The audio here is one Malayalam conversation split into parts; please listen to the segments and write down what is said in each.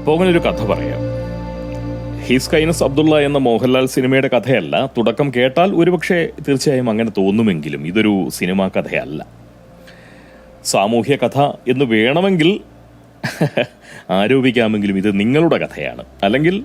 പോകനൊരു കഥ പറയാം. ഹിസ് കൈനസ് അബ്ദുള്ള എന്ന മോഹൻലാൽ സിനിമയുടെ കഥയല്ല. തുടക്കം കേട്ടാൽ ഒരുപക്ഷെ തീർച്ചയായും അങ്ങനെ തോന്നുമെങ്കിലും ഇതൊരു സിനിമാ കഥയല്ല. സാമൂഹ്യ കഥ എന്ന് വേണമെങ്കിൽ ആരോപിക്കാമെങ്കിലും ഇത് നിങ്ങളുടെ കഥയാണ്, അല്ലെങ്കിൽ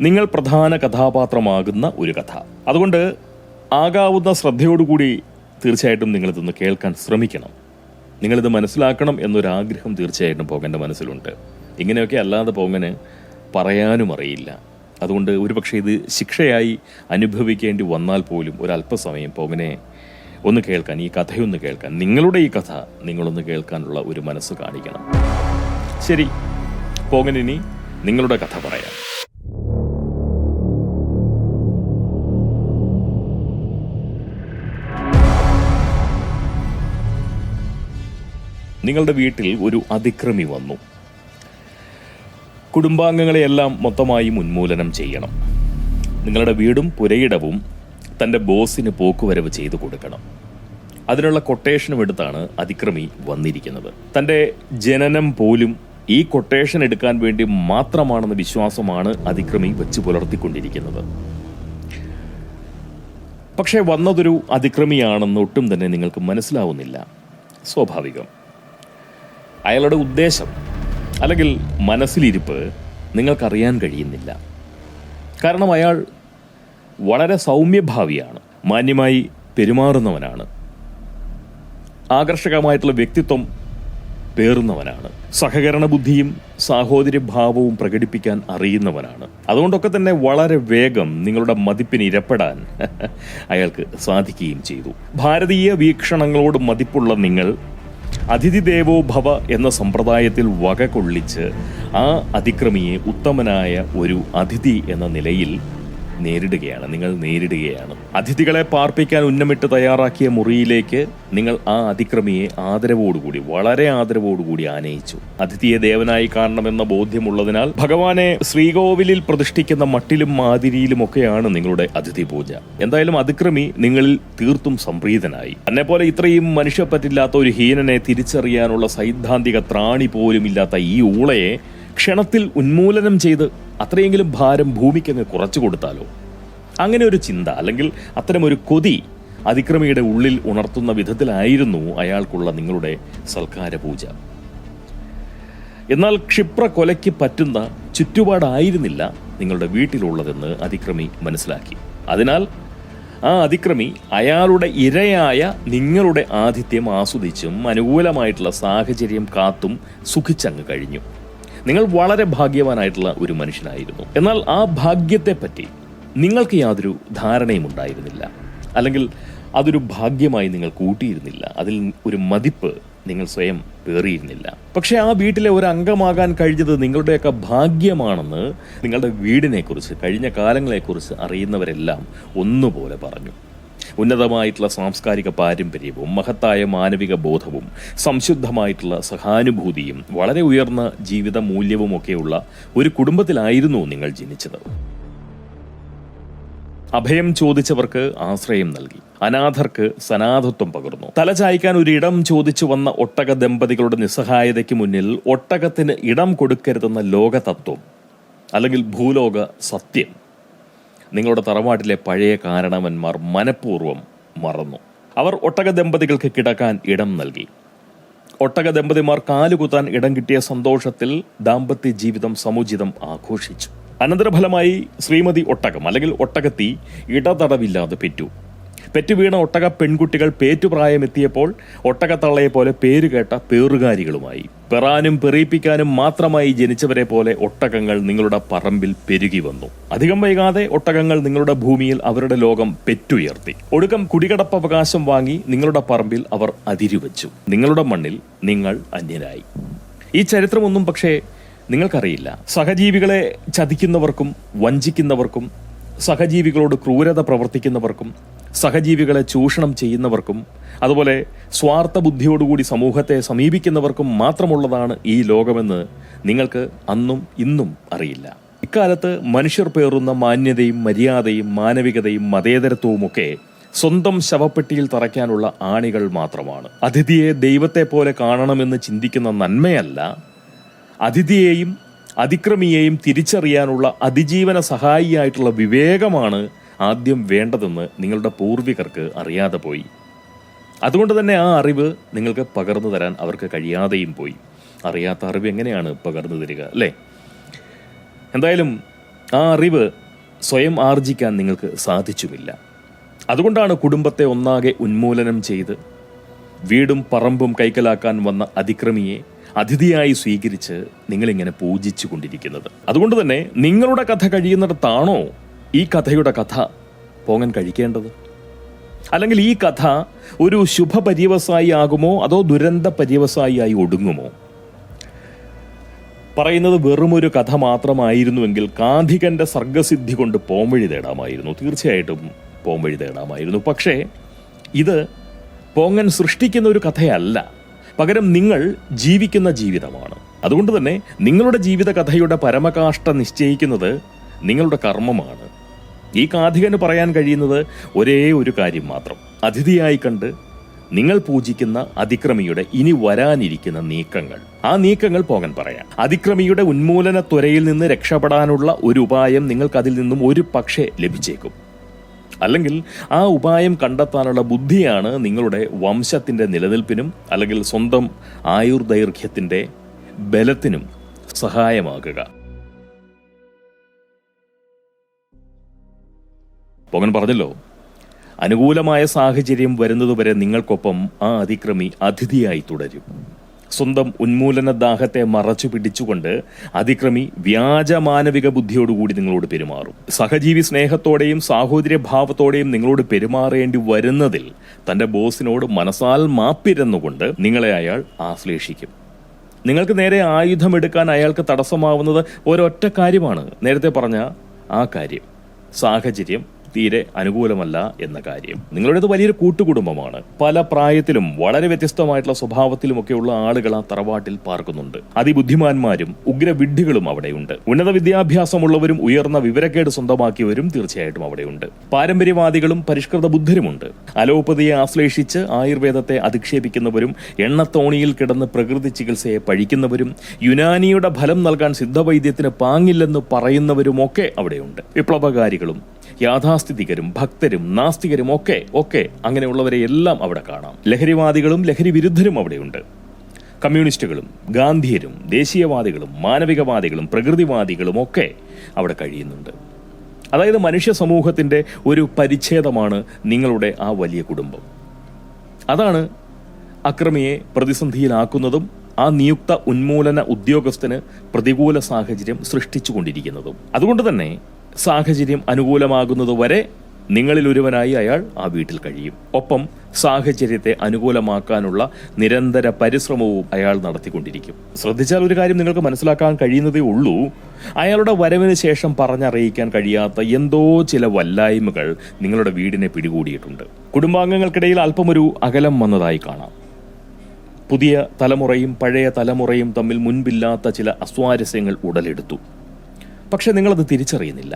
നിങ്ങൾ പ്രധാന കഥാപാത്രമാകുന്ന ഒരു കഥ. അതുകൊണ്ട് ആകാവുന്ന ശ്രദ്ധയോടുകൂടി തീർച്ചയായിട്ടും നിങ്ങളിതൊന്ന് കേൾക്കാൻ ശ്രമിക്കണം. നിങ്ങളിത് മനസ്സിലാക്കണം എന്നൊരാഗ്രഹം തീർച്ചയായിട്ടും പോകൻ്റെ മനസ്സിലുണ്ട്. ഇങ്ങനെയൊക്കെ അല്ലാതെ പോകന് പറയാനും അറിയില്ല. അതുകൊണ്ട് ഒരുപക്ഷെ ഇത് ശിക്ഷയായി അനുഭവിക്കേണ്ടി വന്നാൽ പോലും ഒരല്പസമയം പോകനെ ഒന്ന് കേൾക്കാൻ, ഈ കഥയൊന്ന് കേൾക്കാൻ, നിങ്ങളുടെ ഈ കഥ നിങ്ങളൊന്ന് കേൾക്കാനുള്ള ഒരു മനസ്സ് കാണിക്കണം. ശരി, പോകനിനി നിങ്ങളുടെ കഥ പറയാം. നിങ്ങളുടെ വീട്ടിൽ ഒരു അതിക്രമി വന്നു. കുടുംബാംഗങ്ങളെയെല്ലാം മൊത്തമായി ഉന്മൂലനം ചെയ്യണം. നിങ്ങളുടെ വീടും പുരയിടവും തൻ്റെ ബോസിന് പോക്കുവരവ് ചെയ്തു കൊടുക്കണം. അതിനുള്ള കൊട്ടേഷനും എടുത്താണ് അതിക്രമി വന്നിരിക്കുന്നത്. തൻ്റെ ജനനം പോലും ഈ കൊട്ടേഷൻ എടുക്കാൻ വേണ്ടി മാത്രമാണെന്ന വിശ്വാസമാണ് അതിക്രമി വെച്ച് പുലർത്തിക്കൊണ്ടിരിക്കുന്നത്. പക്ഷേ വന്നതൊരു അതിക്രമിയാണെന്ന് ഒട്ടും തന്നെ നിങ്ങൾക്ക് മനസ്സിലാവുന്നില്ല. സ്വാഭാവികം. അയാളുടെ ഉദ്ദേശം അല്ലെങ്കിൽ മനസ്സിലിരിപ്പ് നിങ്ങൾക്കറിയാൻ കഴിയുന്നില്ല. കാരണം അയാൾ വളരെ സൗമ്യഭാവിയാണ്, മാന്യമായി പെരുമാറുന്നവനാണ്, ആകർഷകമായിട്ടുള്ള വ്യക്തിത്വം പേറുന്നവനാണ്, സഹകരണ ബുദ്ധിയും സാഹോദര്യഭാവവും പ്രകടിപ്പിക്കാൻ അറിയുന്നവനാണ്. അതുകൊണ്ടൊക്കെ തന്നെ വളരെ വേഗം നിങ്ങളുടെ മതിപ്പിന് ഇരപ്പെടാൻ അയാൾക്ക് സാധിക്കുകയും ചെയ്തു. ഭാരതീയ വീക്ഷണങ്ങളോട് മതിപ്പുള്ള നിങ്ങൾ അതിഥി ദേവോ ഭവ എന്ന സമ്പ്രദായത്തിൽ വകകൊള്ളിച്ച് ആ അതിക്രമിയെ ഉത്തമനായ ഒരു അതിഥി എന്ന നിലയിൽ നിങ്ങൾ നേരിടുകയാണ്. അതിഥികളെ പാർപ്പിക്കാൻ ഉന്നമിട്ട് തയ്യാറാക്കിയ മുറിയിലേക്ക് നിങ്ങൾ ആ അതിക്രമിയെ ആദരവോടുകൂടി, വളരെ ആദരവോടുകൂടി ആനയിച്ചു. അതിഥിയെ ദേവനായി കാണണമെന്ന ബോധ്യമുള്ളതിനാൽ ഭഗവാനെ ശ്രീകോവിലിൽ പ്രതിഷ്ഠിക്കുന്ന മട്ടിലും മാതിരിയിലുമൊക്കെയാണ് നിങ്ങളുടെ അതിഥി പൂജ. എന്തായാലും അതിക്രമി നിങ്ങളിൽ തീർത്തും സംപ്രീതനായി. എന്നെപ്പോലെ ഇത്രയും മനുഷ്യപ്പറ്റില്ലാത്ത ഒരു ഹീനനെ തിരിച്ചറിയാനുള്ള സൈദ്ധാന്തിക ത്രാണി പോലും ഇല്ലാത്ത ഈ ഊളയെ ക്ഷണത്തിൽ ഉന്മൂലനം ചെയ്ത് അത്രയെങ്കിലും ഭാരം ഭൂമിക്കങ്ങ് കുറച്ചു കൊടുത്താലോ? അങ്ങനെ ഒരു ചിന്ത, അല്ലെങ്കിൽ അത്തരമൊരു കൊതി അതിക്രമിയുടെ ഉള്ളിൽ ഉണർത്തുന്ന വിധത്തിലായിരുന്നു അയാൾക്കുള്ള നിങ്ങളുടെ സൽക്കാര പൂജ. എന്നാൽ ക്ഷിപ്ര കൊലയ്ക്ക് പറ്റുന്ന ചുറ്റുപാടായിരുന്നില്ല നിങ്ങളുടെ വീട്ടിലുള്ളതെന്ന് അതിക്രമി മനസ്സിലാക്കി. അതിനാൽ ആ അതിക്രമി അയാളുടെ ഇരയായ നിങ്ങളുടെ ആതിഥ്യം ആസ്വദിച്ചും അനുകൂലമായിട്ടുള്ള സാഹചര്യം കാത്തും സുഖിച്ചങ്ങ് കഴിഞ്ഞു. നിങ്ങൾ വളരെ ഭാഗ്യവാനായിട്ടുള്ള ഒരു മനുഷ്യനായിരുന്നു. എന്നാൽ ആ ഭാഗ്യത്തെപ്പറ്റി നിങ്ങൾക്ക് യാതൊരു ധാരണയും ഉണ്ടായിരുന്നില്ല, അല്ലെങ്കിൽ അതൊരു ഭാഗ്യമായി നിങ്ങൾ കൂട്ടിയിരുന്നില്ല. അതിൽ ഒരു മതിപ്പ് നിങ്ങൾ സ്വയം പേറിയിരുന്നില്ല. പക്ഷെ ആ വീട്ടിലെ ഒരു അംഗമാകാൻ കഴിഞ്ഞത് നിങ്ങളുടെയൊക്കെ ഭാഗ്യമാണെന്ന് നിങ്ങളുടെ വീടിനെക്കുറിച്ച്, കഴിഞ്ഞ കാലങ്ങളെക്കുറിച്ച് അറിയുന്നവരെല്ലാം ഒന്നുപോലെ പറഞ്ഞു. ഉന്നതമായിട്ടുള്ള സാംസ്കാരിക പാരമ്പര്യവും മഹത്തായ മാനവിക ബോധവും സംശുദ്ധമായിട്ടുള്ള സഹാനുഭൂതിയും വളരെ ഉയർന്ന ജീവിത മൂല്യവുമൊക്കെയുള്ള ഒരു കുടുംബത്തിലായിരുന്നു നിങ്ങൾ ജനിച്ചത്. അഭയം ചോദിച്ചവർക്ക് ആശ്രയം നൽകി, അനാഥർക്ക് സനാഥത്വം പകർന്നു. തലചായ്ക്കാൻ ഒരു ഇടം ചോദിച്ചു വന്ന ഒട്ടക ദമ്പതികളുടെ നിസ്സഹായതയ്ക്ക് മുന്നിൽ ഒട്ടകത്തിന് ഇടം കൊടുക്കരുതെന്ന ലോകതത്വം, അല്ലെങ്കിൽ ഭൂലോക സത്യം നിങ്ങളുടെ തറവാട്ടിലെ പഴയ കാരണവന്മാർ മനഃപൂർവ്വം മറന്നു. അവർ ഒട്ടക ദമ്പതികൾക്ക് കിടക്കാൻ ഇടം നൽകി. ഒട്ടക ദമ്പതിമാർ കാലുകുത്താൻ ഇടം കിട്ടിയ സന്തോഷത്തിൽ ദാമ്പത്യ ജീവിതം സമുചിതം ആഘോഷിച്ചു. അനന്തരഫലമായി ശ്രീമതി ഒട്ടകം, അല്ലെങ്കിൽ ഒട്ടകത്തി, ഇടതടവില്ലാതെ പെറ്റുവീണ ഒട്ടക പെൺകുട്ടികൾ പേറ്റുപ്രായമെത്തിയപ്പോൾ ഒട്ടകത്തള്ളയെ പോലെ പേരുകേട്ട പേറുകാരികളുമായി. പെറാനും പെറിയിപ്പിക്കാനും മാത്രമായി ജനിച്ചവരെ പോലെ ഒട്ടകങ്ങൾ നിങ്ങളുടെ പറമ്പിൽ പെരുകി വന്നു. അധികം വൈകാതെ ഒട്ടകങ്ങൾ നിങ്ങളുടെ ഭൂമിയിൽ അവരുടെ ലോകം പെറ്റുയർത്തി. ഒടുക്കം കുടികടപ്പവകാശം വാങ്ങി നിങ്ങളുടെ പറമ്പിൽ അവർ അതിരുവച്ചു. നിങ്ങളുടെ മണ്ണിൽ നിങ്ങൾ അന്യരായി. ഈ ചരിത്രമൊന്നും പക്ഷേ നിങ്ങൾക്കറിയില്ല. സഹജീവികളെ ചതിക്കുന്നവർക്കും വഞ്ചിക്കുന്നവർക്കും, സഹജീവികളോട് ക്രൂരത പ്രവർത്തിക്കുന്നവർക്കും, സഹജീവികളെ ചൂഷണം ചെയ്യുന്നവർക്കും, അതുപോലെ സ്വാർത്ഥ ബുദ്ധിയോടുകൂടി സമൂഹത്തെ സമീപിക്കുന്നവർക്കും മാത്രമുള്ളതാണ് ഈ ലോകമെന്ന് നിങ്ങൾക്ക് അന്നും ഇന്നും അറിയില്ല. ഇക്കാലത്ത് മനുഷ്യർ പേറുന്ന മാന്യതയും മര്യാദയും മാനവികതയും മതേതരത്വവുമൊക്കെ സ്വന്തം ശവപ്പെട്ടിയിൽ തറയ്ക്കാനുള്ള ആണികൾ മാത്രമാണ്. അതിഥിയെ ദൈവത്തെ പോലെ കാണണമെന്ന് ചിന്തിക്കുന്ന നന്മയല്ല, അതിഥിയെയും അതിക്രമിയെയും തിരിച്ചറിയാനുള്ള അതിജീവന സഹായിയായിട്ടുള്ള വിവേകമാണ് ആദ്യം വേണ്ടതെന്ന് നിങ്ങളുടെ പൂർവികർക്ക് അറിയാതെ പോയി. അതുകൊണ്ട് തന്നെ ആ അറിവ് നിങ്ങൾക്ക് പകർന്നു തരാൻ അവർക്ക് കഴിയാതെയും പോയി. അറിയാത്ത അറിവ് എങ്ങനെയാണ് പകർന്നു തരിക, അല്ലേ? എന്തായാലും ആ അറിവ് സ്വയം ആർജിക്കാൻ നിങ്ങൾക്ക് സാധിച്ചുമില്ല. അതുകൊണ്ടാണ് കുടുംബത്തെ ഒന്നാകെ ഉന്മൂലനം ചെയ്ത് വീടും പറമ്പും കൈക്കലാക്കാൻ വന്ന അതിക്രമിയെ അതിഥിയായി സ്വീകരിച്ച് നിങ്ങളിങ്ങനെ പൂജിച്ചു കൊണ്ടിരിക്കുന്നത്. അതുകൊണ്ട് തന്നെ നിങ്ങളുടെ കഥ കഴിയുന്നിടത്താണോ ഈ കഥയുടെ കഥ പോങ്ങൻ കഴിക്കേണ്ടത്? അല്ലെങ്കിൽ ഈ കഥ ഒരു ശുഭപര്യവസായി ആകുമോ അതോ ദുരന്ത പര്യവസായി ഒടുങ്ങുമോ? പറയുന്നത് വെറുമൊരു കഥ മാത്രമായിരുന്നുവെങ്കിൽ കാന്തികന്റെ സർഗസിദ്ധി കൊണ്ട് പോംവഴി തേടാമായിരുന്നു. തീർച്ചയായിട്ടും പോംവഴി തേടാമായിരുന്നു. പക്ഷേ ഇത് പോങ്ങൻ സൃഷ്ടിക്കുന്ന ഒരു കഥയല്ല, പകരം നിങ്ങൾ ജീവിക്കുന്ന ജീവിതമാണ്. അതുകൊണ്ട് തന്നെ നിങ്ങളുടെ ജീവിത കഥയുടെ പരമകാഷ്ഠ നിശ്ചയിക്കുന്നത് നിങ്ങളുടെ കർമ്മമാണ്. ഈ കാഥികന് പറയാൻ കഴിയുന്നത് ഒരേ ഒരു കാര്യം മാത്രം: അതിഥിയായി കണ്ട് നിങ്ങൾ പൂജിക്കുന്ന അതിക്രമിയുടെ ഇനി വരാനിരിക്കുന്ന നീക്കങ്ങൾ. ആ നീക്കങ്ങൾ പോകാൻ പറയാം. അതിക്രമിയുടെ ഉന്മൂലന ത്വരയിൽ നിന്ന് രക്ഷപ്പെടാനുള്ള ഒരു ഉപായം നിങ്ങൾക്ക് അതിൽ നിന്നും ഒരു പക്ഷേ ലഭിച്ചേക്കും. അല്ലെങ്കിൽ ആ ഉപായം കണ്ടെത്താനുള്ള ബുദ്ധിയാണ് നിങ്ങളുടെ വംശത്തിന്റെ നിലനിൽപ്പിനും അല്ലെങ്കിൽ സ്വന്തം ആയുർദൈർഘ്യത്തിന്റെ ബലത്തിനും സഹായമാകുക. പോകൻ പറഞ്ഞല്ലോ, അനുകൂലമായ സാഹചര്യം വരുന്നതുവരെ നിങ്ങൾക്കൊപ്പം ആ അതിക്രമി അതിഥിയായി തുടരും. സ്വന്തം ഉന്മൂലന ദാഹത്തെ മറച്ചു പിടിച്ചുകൊണ്ട് അതിക്രമി വ്യാജ മാനവിക ബുദ്ധിയോടുകൂടി നിങ്ങളോട് പെരുമാറും. സഹജീവി സ്നേഹത്തോടെയും സാഹോദര്യഭാവത്തോടെയും നിങ്ങളോട് പെരുമാറേണ്ടി വരുന്നതിൽ തന്റെ ബോസിനോട് മനസാൽ മാപ്പിരുന്നുകൊണ്ട് നിങ്ങളെ അയാൾ ആശ്ലേഷിക്കും. നിങ്ങൾക്ക് നേരെ ആയുധമെടുക്കാൻ അയാൾക്ക് തടസ്സമാവുന്നത് ഒരൊറ്റ കാര്യമാണ്. നേരത്തെ പറഞ്ഞ ആ കാര്യം: സാഹചര്യം തീരെ അനുകൂലമല്ല എന്ന കാര്യം. നിങ്ങളുടേത് വലിയൊരു കൂട്ടുകുടുംബമാണ്. പല പ്രായത്തിലും വളരെ വ്യത്യസ്തമായിട്ടുള്ള സ്വഭാവത്തിലുമൊക്കെയുള്ള ആളുകൾ ആ തറവാട്ടിൽ പാർക്കുന്നുണ്ട്. അതിബുദ്ധിമാന്മാരും ഉഗ്രവിഡ്ഢികളും അവിടെയുണ്ട്. ഉന്നത വിദ്യാഭ്യാസമുള്ളവരും ഉയർന്ന വിവരക്കേട് സ്വന്തമാക്കിയവരും തീർച്ചയായിട്ടും അവിടെയുണ്ട്. പാരമ്പര്യവാദികളും പരിഷ്കൃത ബുദ്ധരുമുണ്ട്. അലോപ്പതിയെ ആശ്ലേഷിച്ച് ആയുർവേദത്തെ അധിക്ഷേപിക്കുന്നവരും എണ്ണത്തോണിയിൽ കിടന്ന് പ്രകൃതി ചികിത്സയെ പഴിക്കുന്നവരും യുനാനിയുടെ ഫലം നൽകാൻ സിദ്ധവൈദ്യത്തിന് പാങ്ങില്ലെന്ന് പറയുന്നവരുമൊക്കെ അവിടെയുണ്ട്. വിപ്ലവകാരികളും യാഥാസ്ഥിതികരും ഭക്തരും നാസ്തികരും ഒക്കെ അങ്ങനെയുള്ളവരെ എല്ലാം അവിടെ കാണാം. ലഹരിവാദികളും ലഹരി വിരുദ്ധരും അവിടെയുണ്ട്. കമ്മ്യൂണിസ്റ്റുകളും ഗാന്ധിയരും ദേശീയവാദികളും മാനവികവാദികളും പ്രകൃതിവാദികളും ഒക്കെ അവിടെ കഴിയുന്നുണ്ട്. അതായത് മനുഷ്യ സമൂഹത്തിന്റെ ഒരു പരിച്ഛേദമാണ് നിങ്ങളുടെ ആ വലിയ കുടുംബം. അതാണ് അക്രമിയെ പ്രതിസന്ധിയിലാക്കുന്നതും ആ നിയുക്ത ഉന്മൂലന ഉദ്യോഗസ്ഥന് പ്രതികൂല സാഹചര്യം സൃഷ്ടിച്ചുകൊണ്ടിരിക്കുന്നതും. അതുകൊണ്ട് തന്നെ സാഹചര്യം അനുകൂലമാകുന്നതുവരെ നിങ്ങളിൽ ഒരുവനായി അയാൾ ആ വീട്ടിൽ കഴിയും. ഒപ്പം സാഹചര്യത്തെ അനുകൂലമാക്കാനുള്ള നിരന്തര പരിശ്രമവും അയാൾ നടത്തിക്കൊണ്ടിരിക്കും. ശ്രദ്ധിച്ചാൽ ഒരു കാര്യം നിങ്ങൾക്ക് മനസ്സിലാക്കാൻ കഴിയുന്നതേ ഉള്ളൂ: അയാളുടെ വരവിന് ശേഷം പറഞ്ഞറിയിക്കാൻ കഴിയാത്ത എന്തോ ചില വല്ലായ്മകൾ നിങ്ങളുടെ വീടിനെ പിടികൂടിയിട്ടുണ്ട്. കുടുംബാംഗങ്ങൾക്കിടയിൽ അല്പമൊരു അകലം വന്നതായി കാണാം. പുതിയ തലമുറയും പഴയ തലമുറയും തമ്മിൽ മുൻപില്ലാത്ത ചില അസ്വാരസ്യങ്ങൾ ഉടലെടുത്തു. പക്ഷെ നിങ്ങളത് തിരിച്ചറിയുന്നില്ല.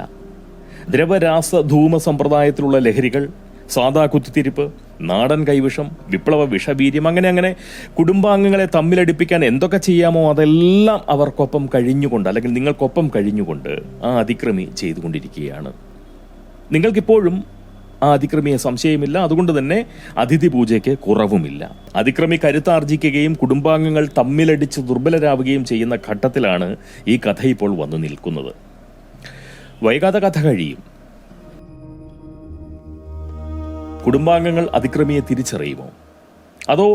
ദ്രവരാസ ധൂമ സമ്പ്രദായത്തിലുള്ള ലഹരികൾ, സാധാ കുത്തിത്തിരിപ്പ്, നാടൻ കൈവിഷം, വിപ്ലവ വിഷവീര്യം, അങ്ങനെ കുടുംബാംഗങ്ങളെ തമ്മിലടിപ്പിക്കാൻ എന്തൊക്കെ ചെയ്യാമോ അതെല്ലാം അവർക്കൊപ്പം കഴിഞ്ഞുകൊണ്ട് അല്ലെങ്കിൽ നിങ്ങൾക്കൊപ്പം കഴിഞ്ഞുകൊണ്ട് ആ അതിക്രമി ചെയ്തുകൊണ്ടിരിക്കുകയാണ്. നിങ്ങൾക്കിപ്പോഴും ആ അതിക്രമിയെ സംശയമില്ല. അതുകൊണ്ട് തന്നെ അതിഥി പൂജയ്ക്ക് കുറവുമില്ല. അതിക്രമി കരുത്താർജിക്കുകയും കുടുംബാംഗങ്ങൾ തമ്മിലടിച്ച് ദുർബലരാവുകയും ചെയ്യുന്ന ഘട്ടത്തിലാണ് ഈ കഥ ഇപ്പോൾ വന്നു നിൽക്കുന്നത്. വൈകാതെ കഥ കഴിയും. കുടുംബാംഗങ്ങൾ അതിക്രമിയെ തിരിച്ചറിയുമോ? അതോ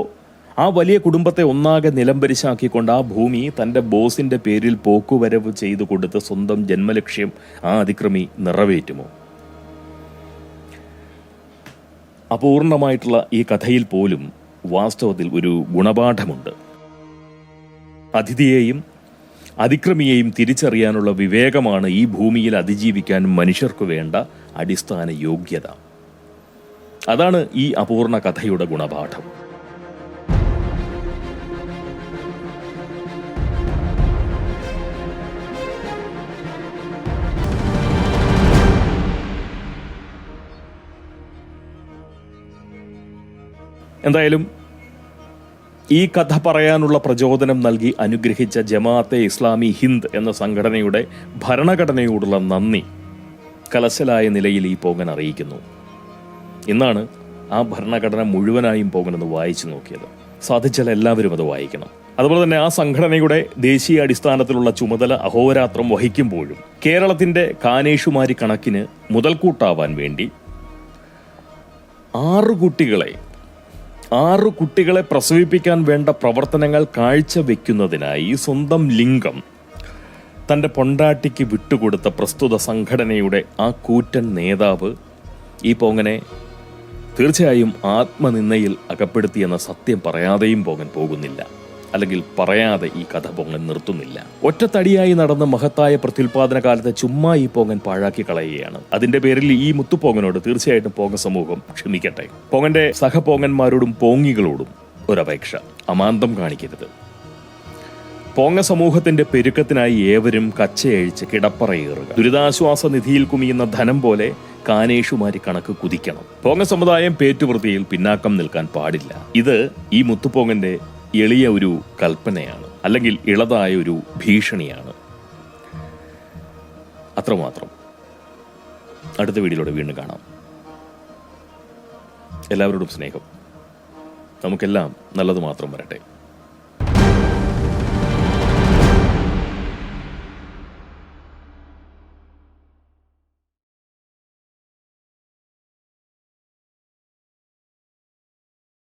ആ വലിയ കുടുംബത്തെ ഒന്നാകെ നിലംപരിശാക്കിക്കൊണ്ട് ആ ഭൂമി തന്റെ ബോസിന്റെ പേരിൽ പോക്കുവരവ് ചെയ്തു കൊടുത്ത് സ്വന്തം ജന്മലക്ഷ്യം ആ അതിക്രമി നിറവേറ്റുമോ? അപൂർണമായിട്ടുള്ള ഈ കഥയിൽ പോലും വാസ്തവത്തിൽ ഒരു ഗുണപാഠമുണ്ട്. അതിഥിയെയും അതിക്രമിയെയും തിരിച്ചറിയാനുള്ള വിവേകമാണ് ഈ ഭൂമിയിൽ അതിജീവിക്കാൻ മനുഷ്യർക്ക് വേണ്ട അടിസ്ഥാന യോഗ്യത. അതാണ് ഈ അപൂർണ കഥയുടെ ഗുണപാഠം. എന്തായാലും ഈ കഥ പറയാനുള്ള പ്രചോദനം നൽകി അനുഗ്രഹിച്ച ജമാഅത്തെ ഇസ്ലാമി ഹിന്ദ് എന്ന സംഘടനയുടെ ഭരണഘടനയോടുള്ള നന്ദി കലശലായ നിലയിൽ ഈ പോങ്ങൻ അറിയിക്കുന്നു. ഇന്നാണ് ആ ഭരണഘടന മുഴുവനായും പോങ്ങനെന്ന് വായിച്ചു നോക്കിയത്. സാധിച്ചാൽ എല്ലാവരും അത് വായിക്കണം. അതുപോലെ തന്നെ ആ സംഘടനയുടെ ദേശീയ അടിസ്ഥാനത്തിലുള്ള ചുമതല അഹോരാത്രം വഹിക്കുമ്പോഴും കേരളത്തിന്റെ കാനേഷുമാരി കണക്കിന് മുതൽക്കൂട്ടാവാൻ വേണ്ടി 6 കുട്ടികളെ പ്രസവിപ്പിക്കാൻ വേണ്ട പ്രവർത്തനങ്ങൾ കാഴ്ചവെക്കുന്നതിനായി സ്വന്തം ലിംഗം തന്റെ പൊണ്ടാട്ടിക്ക് വിട്ടുകൊടുത്ത പ്രസ്തുത സംഘടനയുടെ ആ കൂറ്റൻ നേതാവ് ഈ പോങ്ങനെ തീർച്ചയായും ആത്മനിന്ദയിൽ അകപ്പെടുത്തിയെന്ന സത്യം പറയാതെയും പോങ്ങൻ പോകുന്നില്ല. അല്ലെങ്കിൽ പറയാതെ ഈ കഥ പോങ്ങൻ നിർത്തുന്നില്ല. ഒറ്റത്തടിയായി നടന്ന മഹത്തായ പ്രത്യുൽപാദന കാലത്തെ ചുമ്മാ ഈ പോങ്ങൻ പാഴാക്കി കളയുകയാണ്. അതിന്റെ പേരിൽ ഈ മുത്തുപോങ്ങനോട് തീർച്ചയായിട്ടും പോങ്ങ സമൂഹം ക്ഷമിക്കട്ടെ. പോങ്ങന്റെ സഹപോങ്ങന്മാരോടും പോങ്ങികളോടും ഒരപേക്ഷ, അമാന്തം കാണിക്കരുത്. പോങ്ങ സമൂഹത്തിന്റെ പെരുക്കത്തിനായി ഏവരും കച്ചയഴിച്ച് കിടപ്പറയേറുക. ദുരിതാശ്വാസ നിധിയിൽ കുമിയുന്ന ധനം പോലെ കാനേഷുമാരി കണക്ക് കുതിക്കണം. പോങ്ങ സമുദായം പേറ്റുവൃത്തിയിൽ പിന്നാക്കം നിൽക്കാൻ പാടില്ല. ഇത് ഈ മുത്തുപോങ്ങന്റെ എളിയ ഒരു കൽപ്പനയാണ്, അല്ലെങ്കിൽ ഇളതായ ഒരു ഭീഷണിയാണ്. അത്രമാത്രം. അടുത്ത വീഡിയോയിലൂടെ വീണ്ടും കാണാം. എല്ലാവരോടും സ്നേഹം. നമുക്കെല്ലാം നല്ലത് മാത്രം വരട്ടെ.